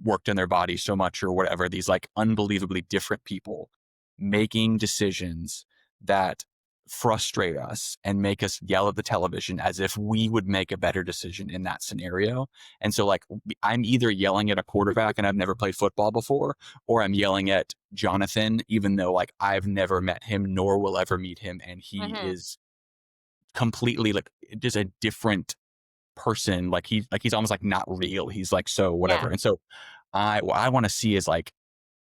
C: worked in their body so much or whatever, these like unbelievably different people making decisions that frustrate us and make us yell at the television as if we would make a better decision in that scenario. And so like I'm either yelling at a quarterback and I've never played football before, or I'm yelling at Jonathan, even though like I've never met him nor will ever meet him. And he is completely like just a different person. Like he's almost like not real. He's like, so whatever.
D: Yeah.
C: And so what I want to see is like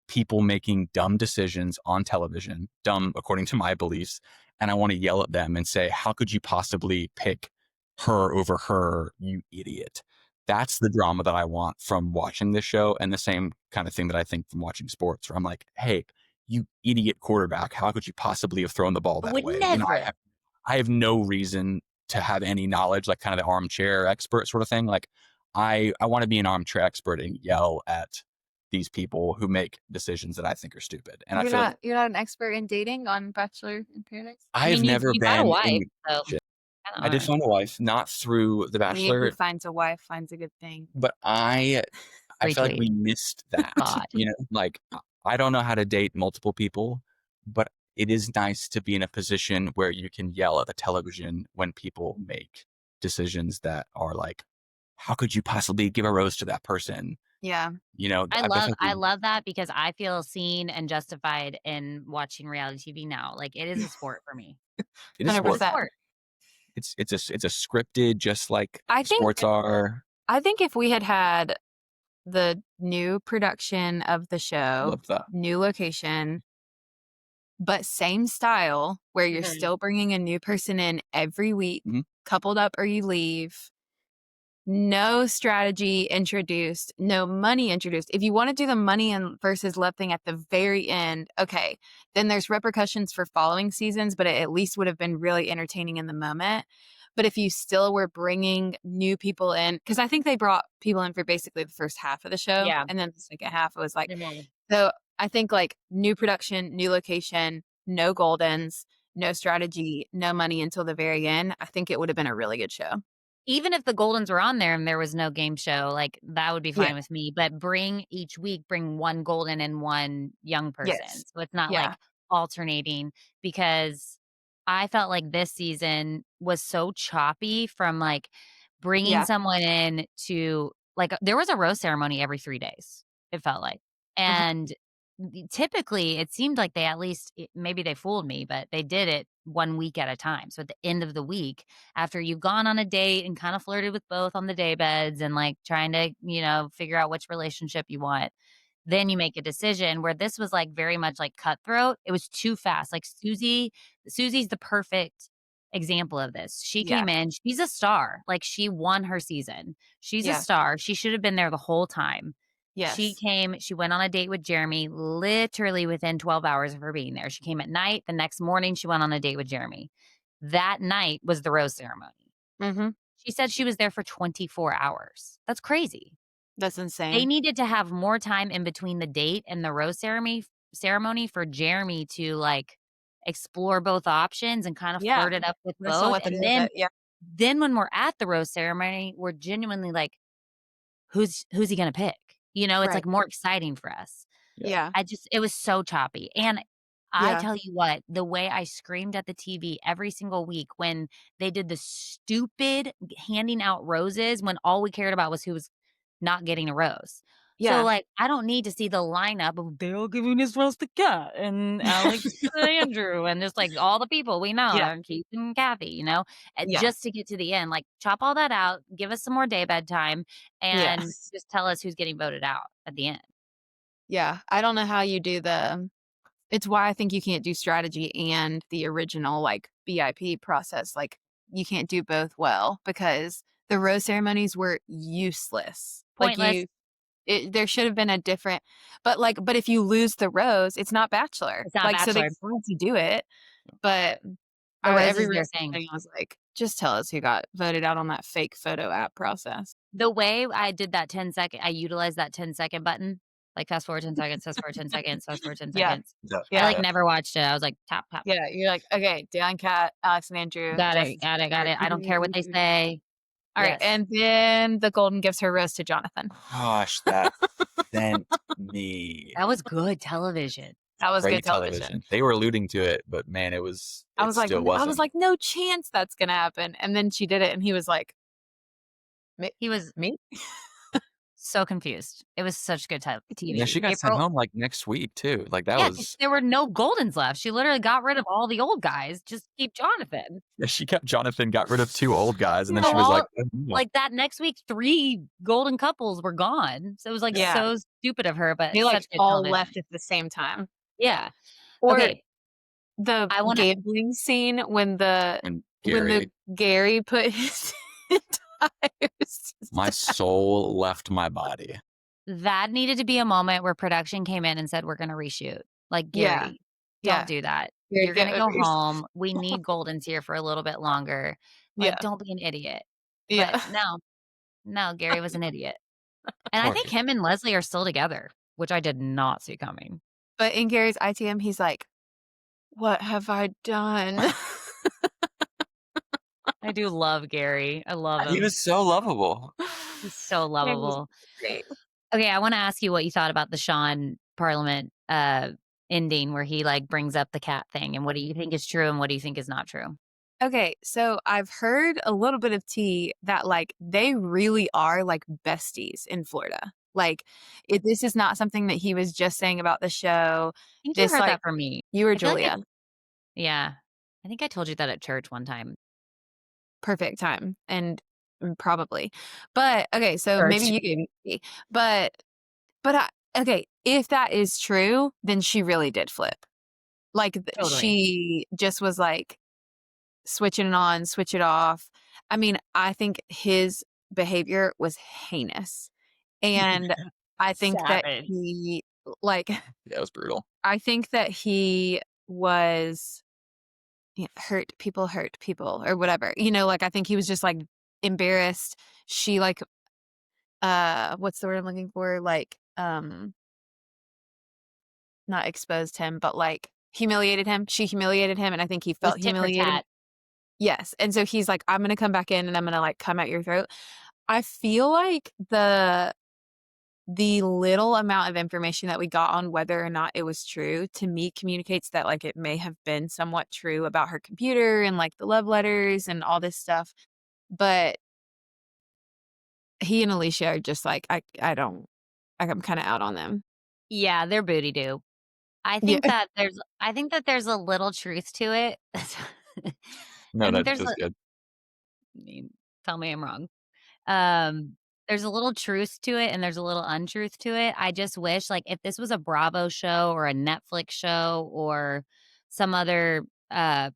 C: people making dumb decisions on television, dumb according to my beliefs. And I want to yell at them and say, how could you possibly pick her over her, you idiot? That's the drama that I want from watching this show, and the same kind of thing that I think from watching sports, where I'm like, hey, you idiot quarterback, how could you possibly have thrown the ball that way?
D: Never.
C: I have no reason to have any knowledge, like kind of the armchair expert sort of thing. Like I want to be an armchair expert and yell at these people who make decisions that I think are stupid. And
B: you're not an expert in dating on Bachelor in Paradise?
C: I've never
D: you
C: been
D: got a wife,
C: in
D: so
C: I did find a wife, not through The Bachelor.
B: Who finds a wife finds a good thing.
C: But I feel like we missed that.
D: God.
C: Like I don't know how to date multiple people, but it is nice to be in a position where you can yell at the television when people make decisions that are like, how could you possibly give a rose to that person?
B: Yeah.
D: I love that because I feel seen and justified in watching reality TV now. Like it is a sport for me.
C: It is
B: 100%.
C: sport. It's a scripted, just like sports are.
B: I think if we had the new production of the show, new location, but same style, where you're still bringing a new person in every week, coupled up or you leave, no strategy introduced, no money introduced. If you want to do the money and versus love thing at the very end, okay, then there's repercussions for following seasons, but it at least would have been really entertaining in the moment. But if you still were bringing new people in, because I think they brought people in for basically the first half of the show.
D: Yeah.
B: And then the second half, it was like, so I think like new production, new location, no Goldens, no strategy, no money until the very end. I think it would have been a really good show.
D: Even if the Goldens were on there and there was no game show, like that would be fine with me. But each week bring one Golden and one young person.
B: Yes.
D: So it's not like alternating, because I felt like this season was so choppy from like bringing someone in to like there was a rose ceremony every 3 days. It felt like. And typically it seemed like they maybe they fooled me, but they did it 1 week at a time. So at the end of the week, after you've gone on a date and kind of flirted with both on the day beds and like trying to, figure out which relationship you want, then you make a decision. Where this was like very much like cutthroat. It was too fast. Like Susie's the perfect example of this. She came in, she's a star. Like she won her season. She's a star. She should have been there the whole time.
B: Yes.
D: She went on a date with Jeremy literally within 12 hours of her being there. She came at night. The next morning, she went on a date with Jeremy. That night was the rose ceremony. She said she was there for 24 hours. That's crazy.
B: That's insane.
D: They needed to have more time in between the date and the rose ceremony for Jeremy to like explore both options and kind of flirt it up with both. And then when we're at the rose ceremony, we're genuinely like, who's he going to pick? It's like more exciting for us.
B: Yeah.
D: It was so choppy. And I tell you what, the way I screamed at the TV every single week when they did the stupid handing out roses when all we cared about was who was not getting a rose. So,
B: Yeah.
D: like, I don't need to see the lineup of Dale giving his rose to Kat and Alex to Andrew and just, like, all the people we know,
B: Yeah.
D: and Keith and Kathy, you know?
B: Yeah.
D: Just to get to the end. Like, chop all that out, give us some more daybed time,
B: Yeah.
D: and just tell us who's getting voted out at the end.
B: Yeah. I don't know how you do it's why I think you can't do strategy and the original, like, BIP process. Like, you can't do both well because the rose ceremonies were useless. Like,
D: Pointless.
B: there should have been a different but if you lose the rose, it's not Bachelor.
D: It's not
B: Like, so they
D: Bachelor.
B: tried to do it, but
D: The rose
B: every
D: is their
B: rose
D: thing.
B: ceremony I was like, "Just tell us who got voted out on that fake photo app process."
D: The way I did that 10-second I utilized that 10-second button, like, fast forward 10 seconds, fast forward 10 seconds, fast forward 10
B: Yeah.
D: seconds.
C: Yeah.
D: I,
B: Yeah.
D: like, never watched it. I was like, "Tap, tap.
B: Yeah, you're like, "Okay, Dan, Kat, Alex and Andrew,
D: Got it,
B: Justin."
D: got it, got it. I don't care what they say."
B: Alright,
D: Yes.
B: and then the Golden gives her rose to Jonathan.
C: Gosh, that sent me.
D: That was good television.
B: That was
C: Great
B: good television.
C: They were alluding to it, but man, it still wasn't.
B: "No chance that's gonna happen," and then she did it, and he was like,
D: He was
B: "Me?"
D: so confused. It was such good TV.
C: Yeah, she got sent
D: April
C: home like next week too. Like that
D: Yeah, 'cause
C: was.
D: there were no Goldens left. She literally got rid of all the old guys, just keep Jonathan.
C: Yeah, she kept Jonathan, got rid of 2 old guys, and then
D: So
C: she was like,
D: all like, that next week, 3 golden couples were gone. So it was, like,
B: Yeah.
D: so stupid of her, but
B: They, like,
D: such good
B: all
D: television.
B: left at the same time.
D: Yeah.
B: Or
D: Okay,
B: the
D: I wanna
B: gambling scene when
C: and Gary,
B: Gary put his entire
C: my soul left my body.
D: that needed to be a moment where production came in and said, "We're gonna reshoot." Like,
B: Yeah.
D: "Gary,
B: Yeah.
D: don't do that.
B: Gary,
D: You're
B: get
D: gonna go
B: over yourself.
D: home. We need Goldens here for a little bit longer. Like,
B: Yeah.
D: don't be an idiot."
B: Yeah.
D: But no, Gary was an idiot. And I
C: Poor
D: think
C: Gary.
D: him and Leslie are still together, which I did not see coming.
B: But in Gary's ITM, he's like, "What have I done?"
D: I do love Gary. I love
C: He
D: him.
C: was so lovable.
D: He's so
B: Gary was
D: lovable.
B: great.
D: Okay, I wanna ask you what you thought about the Sean Parliament, ending where he, like, brings up the cat thing, and what do you think is true and what do you think is not true?
B: Okay, so I've heard a little bit of tea that, like, they really are, like, besties in Florida. Like, this is not something that he was just saying about the show.
D: I think you
B: This,
D: heard
B: like
D: that from me.
B: you or
D: I feel like
B: Julia.
D: yeah. I think I told you that at church one time.
B: Perfect time, and probably. But, okay, so maybe
D: Church.
B: you gave me tea. But okay, if that is true, then she really did flip. Like,
D: Totally.
B: she just was, like, switching it on, switch it off. I mean, I think his behavior was heinous. And I think that
D: Savage.
B: he, like,
C: Yeah, it was brutal.
B: I think that he was hurt people or whatever. You know, like, I think he was just, like, embarrassed. She, like, what's the word I'm looking for? Like, not exposed him, but, like, humiliated him. She humiliated him, and I think he
D: It was
B: felt
D: tit for
B: humiliated.
D: tat.
B: Yes, and so he's like, "I'm gonna come back in and I'm gonna, like, come at your throat." I feel like the little amount of information that we got on whether or not it was true, to me, communicates that, like, it may have been somewhat true about her computer and, like, the love letters and all this stuff, but he and Alicia are just like, I don't I'm kinda out on them.
D: Yeah, they're booty do.
B: Yeah.
D: I think that there's a little truth to it.
C: No,
D: I think
C: that
D: there's
C: was good.
D: I mean, tell me I'm wrong. Um, there's a little truth to it and there's a little untruth to it. I just wish, like, if this was a Bravo show or a Netflix show or some other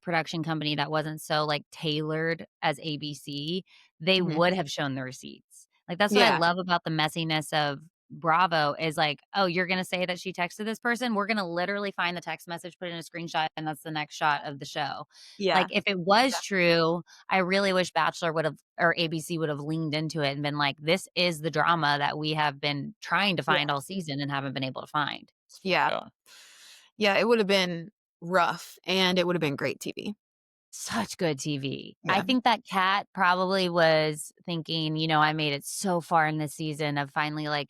D: production company that wasn't so, like, tailored as ABC, they
B: Mhm.
D: would have shown the receipts. Like, that's what I
B: Yeah.
D: love about the messiness of Bravo is like, "Oh, you're gonna say that she texted this person? We're gonna literally find the text message, put in a screenshot, and that's the next shot of the show."
B: Yeah.
D: Like, if it was true, I really wish Bachelor would have or ABC would have leaned into it and been like, "This is the drama that we have been trying to
B: Yeah.
D: find all season and haven't been able to find."
B: Yeah.
C: Yeah.
B: Yeah, it would have been rough, and it would have been great TV.
D: Such good TV. I
B: Yeah.
D: think that Kat probably was thinking, I made it so far in this season of finally, like,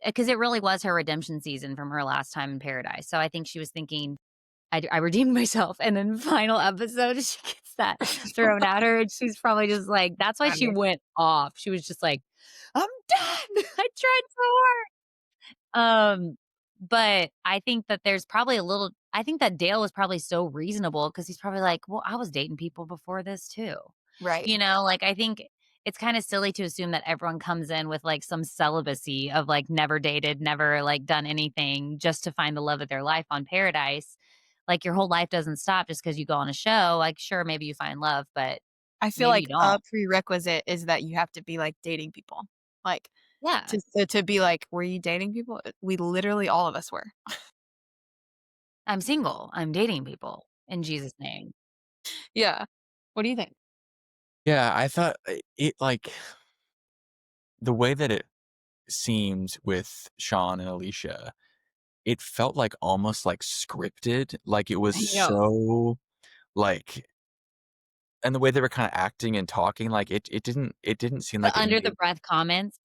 D: because it really was her redemption season from her last time in Paradise. So I think she was thinking, I redeemed myself. And then final episode, she gets that thrown at her. And she's probably just like, that's why she
B: Right.
D: went off. She was just like, I'm done. I tried so hard. But I think that there's probably I think that Dale was probably so reasonable because he's probably like, "Well, I was dating people before this too."
B: Right.
D: Like, I think it's kinda silly to assume that everyone comes in with, like, some celibacy of, like, never dated, never, like, done anything just to find the love of their life on Paradise. Like, your whole life doesn't stop just because you go on a show. Like, sure, maybe you find love, but
B: I feel
D: maybe
B: like
D: you
B: a
D: don't.
B: prerequisite is that you have to be, like, dating people. Like,
D: Yeah.
B: to be like, "Were you dating people?" We literally all of us were.
D: I'm single. I'm dating people in Jesus' name.
B: Yeah. What do you think?
C: Yeah, I thought it like the way that it seemed with Sean and Alicia, it felt like almost like scripted. Like it was
B: I know.
C: so like and the way they were kind of acting and talking, like it didn't seem like
D: The
C: it
D: under the
C: made
D: breath comments,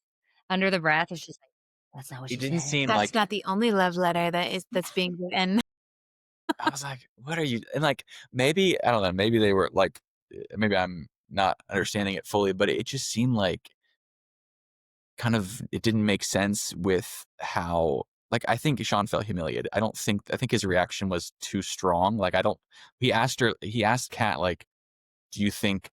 D: under the breath, it's just like, "That's not what
C: it
D: she
C: didn't
D: said."
C: seem
B: That's
C: like
B: not the only love letter that's being written.
C: I was like, what are you and like maybe I don't know, maybe they were like maybe I'm not understanding it fully, but it just seemed like kind of it didn't make sense with how like I think Sean felt humiliated. I think his reaction was too strong. Like I don't he asked Kat like, "Do you think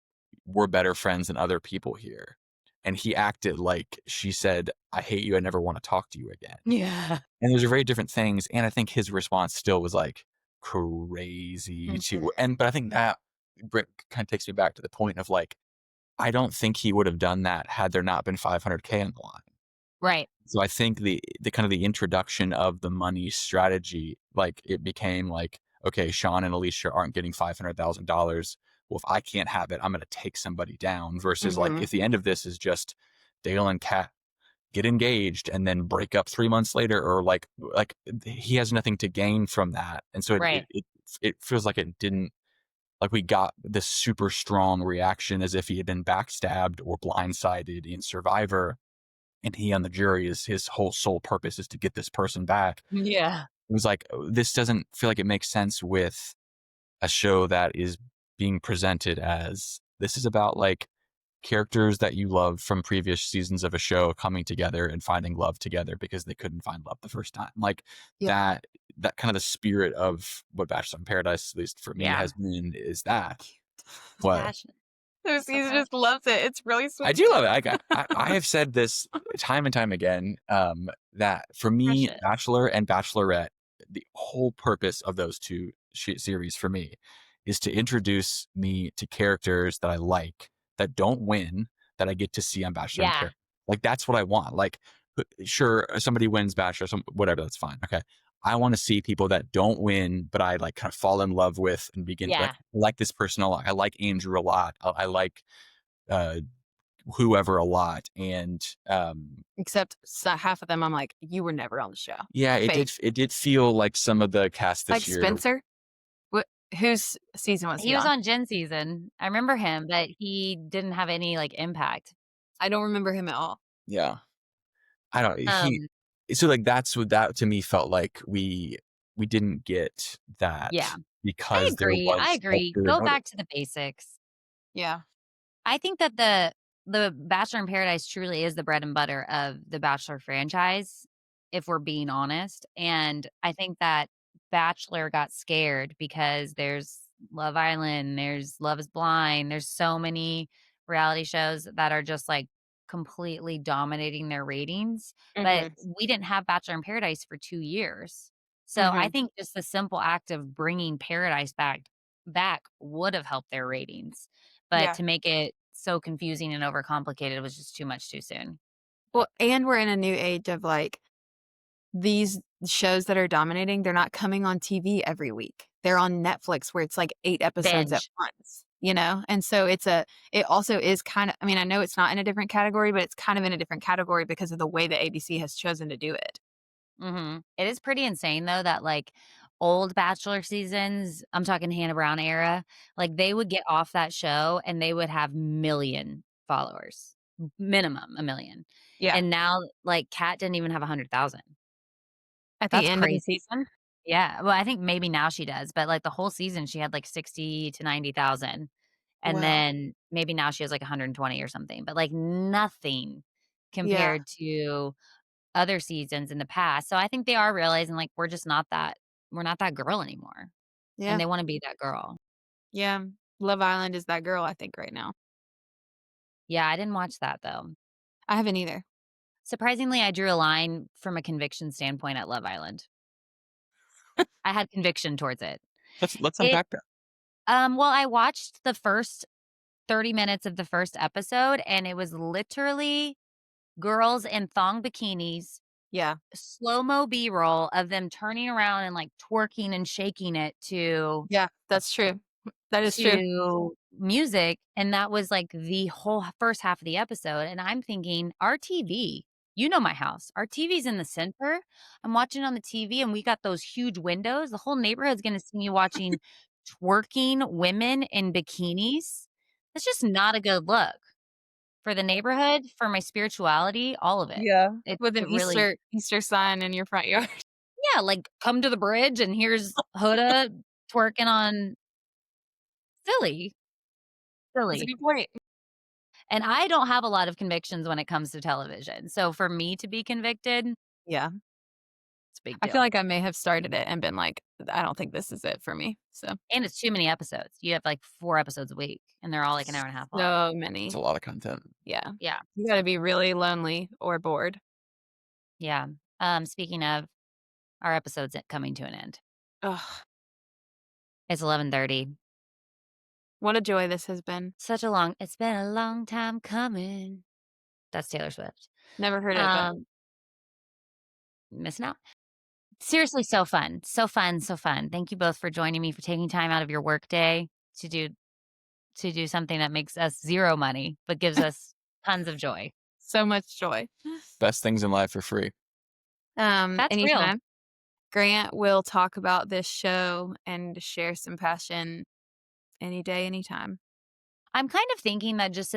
C: we're better friends than other people here?" And he acted like she said, "I hate you. I never want to talk to you again."
B: Yeah.
C: And those are very different things. And I think his response still was like crazy
B: Mhm.
C: too. And but I think that kind of takes me back to the point of like I don't think he would have done that had there not been 500K on the line.
D: Right.
C: So I think the kind of the introduction of the money strategy, like it became like, okay, Sean and Alicia aren't getting $500,000. Well, if I can't have it, I'm going to take somebody down. Versus like
B: Mhm.
C: if the end of this is just Dale and Kat get engaged and then break up 3 months later, or like he has nothing to gain from that, and so
D: Right.
C: it feels like it didn't like we got this super strong reaction as if he had been backstabbed or blindsided in Survivor and he on the jury is his whole sole purpose is to get this person back.
D: Yeah.
C: It was like, this doesn't feel like it makes sense with a show that is being presented as this is about like characters that you love from previous seasons of a show coming together and finding love together because they couldn't find love the first time. Like
B: Yeah.
C: that kind of the spirit of what Bachelor in Paradise, at least for me,
D: Yeah.
C: has been is that.
D: It's
C: What?
D: passionate.
B: So
D: So
B: Caesar
D: passionate.
B: just loves it. It's really
C: I
B: sweet.
C: do love it. I have said this time and time again that for me,
D: Precious.
C: Bachelor and Bachelorette, the whole purpose of those two series for me is to introduce me to characters that I like that don't win that I get to see on Bachelor in
D: Yeah.
C: Paradise. Like that's what I want. Like, sure, somebody wins Bachelor, whatever, that's fine. Okay. I want to see people that don't win, but I like kind of fall in love with and begin to like
D: Yeah.
C: I like this person a lot. I like Andrew a lot. I like uh whoever a lot. And
B: Except half of them, I'm like, you were never on the show.
C: yeah,
B: Fake.
C: it did feel like some of the cast
B: Like
C: this year.
B: Spencer. What? Whose season was he
D: He was
B: on?
D: on Jen season. I remember him, but he didn't have any, like, impact.
B: I don't remember him at all.
C: Yeah, I don't. He
D: Um,
C: so like that's what that to me felt like we didn't get
D: yeah.
C: that
D: I
C: because there
D: agree. I
C: was
D: agree.
C: ulterior
D: Go
C: motive.
D: back to the basics.
B: Yeah.
D: I think that the Bachelor in Paradise truly is the bread and butter of the Bachelor franchise, if we're being honest. And I think that Bachelor got scared because there's Love Island, there's Love is Blind, there's so many reality shows that are just like completely dominating their ratings. But
B: Mhm.
D: we didn't have Bachelor in Paradise for 2 years. So I
B: Mhm.
D: think just the simple act of bringing Paradise back would have helped their ratings. But
B: Yeah.
D: to make it so confusing and overcomplicated was just too much too soon.
B: Well, and we're in a new age of like these shows that are dominating, they're not coming on TV every week. They're on Netflix where it's like 8 episodes at
D: Binge.
B: once, you know? And so it also is kind of, I mean, I know it's not in a different category, but it's kind of in a different category because of the way that ABC has chosen to do it.
D: Mhm. It is pretty insane though that, like, old Bachelor seasons, I'm talking Hannah Brown era, like, they would get off that show and they would have million followers, minimum a million.
B: Yeah.
D: And now, like, Kat didn't even have 100,000.
B: At the
D: That's
B: end of the
D: crazy.
B: season?
D: Yeah, well, I think maybe now she does, but, like, the whole season she had, like, 60 to 90,000, and
B: Wow.
D: then maybe now she has, like, 120 or something, but, like, nothing
B: Yeah.
D: compared to other seasons in the past. So I think they are realizing like we're not that girl anymore.
B: Yeah.
D: And they want to be that girl.
B: Yeah. Love Island is that girl, I think, right now.
D: Yeah, I didn't watch that though.
B: I haven't either.
D: Surprisingly, I drew a line from a conviction standpoint at Love Island. I had conviction towards it.
C: Let's
D: It
C: unpack that.
D: well, I watched the first 30 minutes of the first episode, and it was literally girls in thong bikinis,
B: Yeah.
D: slow-mo B-roll of them turning around and, like, twerking and shaking it
B: Yeah, that's true. That is true.
D: to music, and that was, like, the whole first half of the episode, and I'm thinking, "Our TV" you know my house. Our TV's in the center. I'm watching on the TV, and we got those huge windows. The whole neighborhood's gonna see me watching twerking women in bikinis. That's just not a good look for the neighborhood, for my spirituality, all of it.
B: Yeah.
D: It
B: With an
D: it really
B: Easter sign in your front yard.
D: yeah, like, come to the bridge, and here's Hoda twerking on Philly.
B: That's a
D: Philly.
B: good point.
D: And I don't have a lot of convictions when it comes to television. So for me to be convicted, it's
B: Yeah.
D: a big
B: I
D: deal.
B: feel like I may have started it and been like, I don't think this is it for me. So
D: And it's too many episodes. You have like 4 episodes a week, and they're all like an hour and a half long.
B: so many.
C: It's a lot of content.
B: Yeah.
D: Yeah.
B: You gotta be really lonely or bored.
D: Yeah. Speaking of, our episode's coming to an end.
B: Ugh.
D: It's 11:30.
B: What a joy this has been.
D: It's been a long time coming. That's Taylor Swift.
B: Never heard it, but
D: Missing out. Seriously, so fun. So fun, so fun. Thank you both for joining me, for taking time out of your work day to do something that makes us 0 money, but gives us tons of joy.
B: so much joy.
C: Best things in life are free.
D: That's real.
B: Anytime. Grant will talk about this show and share some passion any day, anytime.
D: I'm kind of thinking that just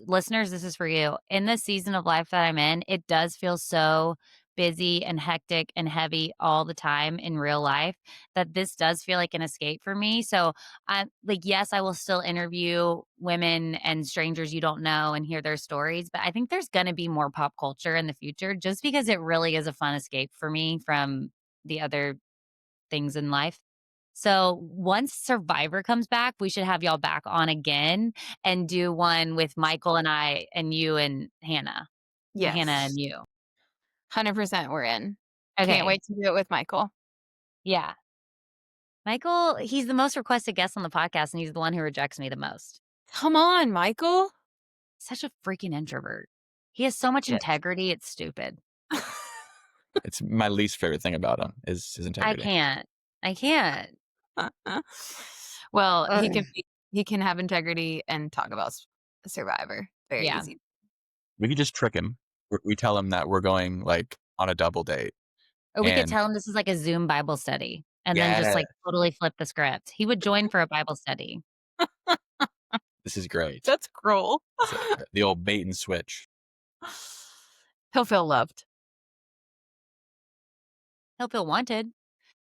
D: listeners, this is for you. In this season of life that I'm in, it does feel so busy and hectic and heavy all the time in real life that this does feel like an escape for me. So I'm like, yes, I will still interview women and strangers you don't know and hear their stories, but I think there's going to be more pop culture in the future just because it really is a fun escape for me from the other things in life. So once Survivor comes back, we should have y'all back on again and do one with Michael and I and you and Hannah.
B: Yes.
D: Hannah and you.
B: 100% we're in.
D: Okay.
B: Can't wait to do it with Michael.
D: Yeah. Michael, he's the most requested guest on the podcast, and he's the one who rejects me the most.
B: Come on, Michael.
D: Such a freaking introvert. He has so much
B: Yes.
D: integrity, it's stupid.
C: It's my least favorite thing about him is his integrity.
D: I can't.
B: Well,
D: Ugh.
B: he can have integrity and talk about Survivor. Very
D: Yeah.
B: easy.
C: We could just trick him. We tell him that we're going like on a double date.
D: Or we could
C: And-
D: tell him this is like a Zoom Bible study and then just like totally flip the script. He would join for a Bible study.
C: This is great.
B: That's cruel.
C: The old bait and switch.
B: He'll feel loved.
D: He'll feel wanted.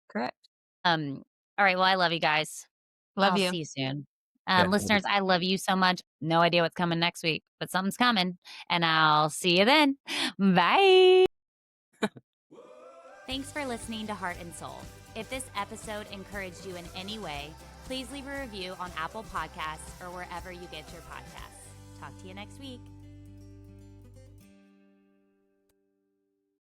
B: Correct.
D: All right. Well, I love you guys.
B: Love
D: I'll
B: you.
D: see you soon.
C: Yeah, love
D: Listeners, I love you so much. No idea what's coming next week, but something's coming. And I'll see you then. Bye.
A: Thanks for listening to Heart and Soul. If this episode encouraged you in any way, please leave a review on Apple Podcasts or wherever you get your podcasts. Talk to you next week.